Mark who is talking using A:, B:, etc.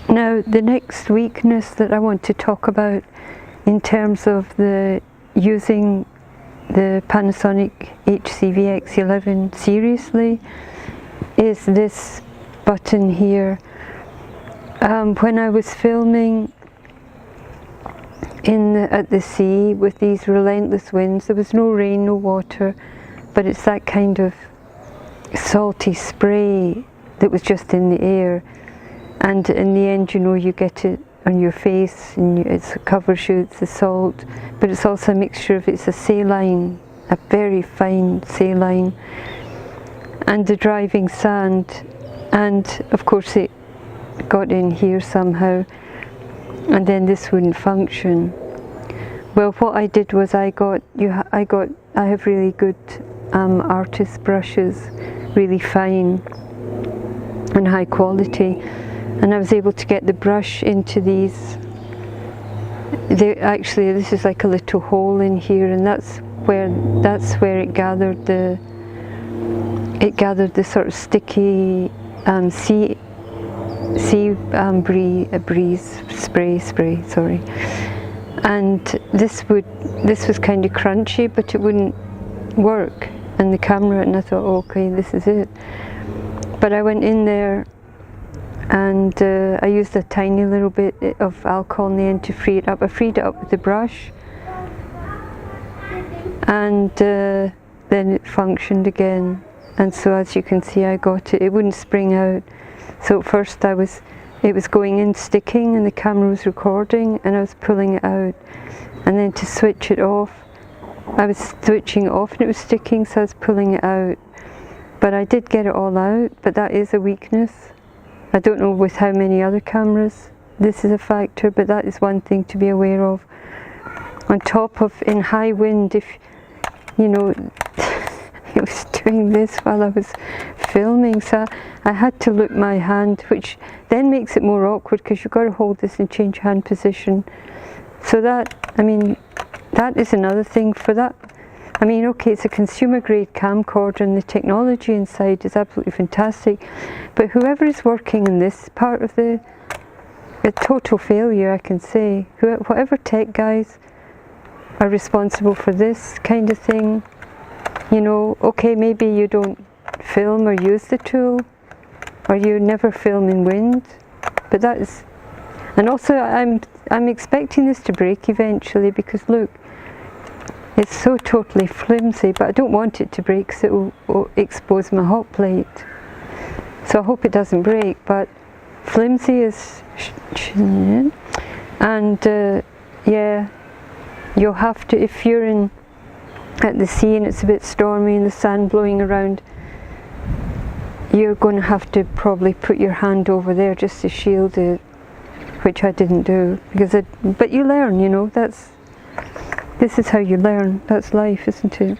A: Now the next weakness that I want to talk about in terms of the using the Panasonic HC-VX11 seriously is this button here. When I was filming at the sea with these relentless winds, there was no rain, no water, but it's that kind of salty spray that was just in the air, and in the end, you know, you get it on your face and it covers you. It's the salt, but it's also a mixture of, it's a saline, a very fine saline, and the driving sand, and of course it got in here somehow, and then this wouldn't function. Well, what I did was I have really good artist brushes, really fine and high quality, and I was able to get the brush into these. Actually, this is like a little hole in here, and that's where it gathered the sort of sticky breeze spray. Sorry, and this was kind of crunchy, but it wouldn't work in the camera, and I thought, okay, this is it. But I went in there and I used a tiny little bit of alcohol in the end to free it up. I freed it up with the brush, and then it functioned again. And so as you can see, I got it. It wouldn't spring out. So at first it was going in sticking, and the camera was recording, and I was pulling it out. And then to switch it off, I was switching it off and it was sticking, so I was pulling it out. But I did get it all out, but that is a weakness. I don't know with how many other cameras this is a factor, but that is one thing to be aware of. On top of, in high wind, if you know, it was doing this while I was filming, so I had to look my hand, which then makes it more awkward because you've got to hold this and change hand position. So that, I mean, that is another thing for that. I mean, okay, it's a consumer grade camcorder and the technology inside is absolutely fantastic, but whoever is working in this part of a total failure, I can say. Whatever tech guys are responsible for this kind of thing, you know, okay, maybe you don't film or use the tool, or you never film in wind, but that is, and also I'm expecting this to break eventually, because look, it's so totally flimsy, but I don't want it to break because it will expose my hot plate. So I hope it doesn't break, but flimsy is, and yeah, you'll have to, if you're at the sea and it's a bit stormy and the sand blowing around, you're going to have to probably put your hand over there just to shield it, which I didn't do, but you learn, you know, this is how you learn. That's life, isn't it?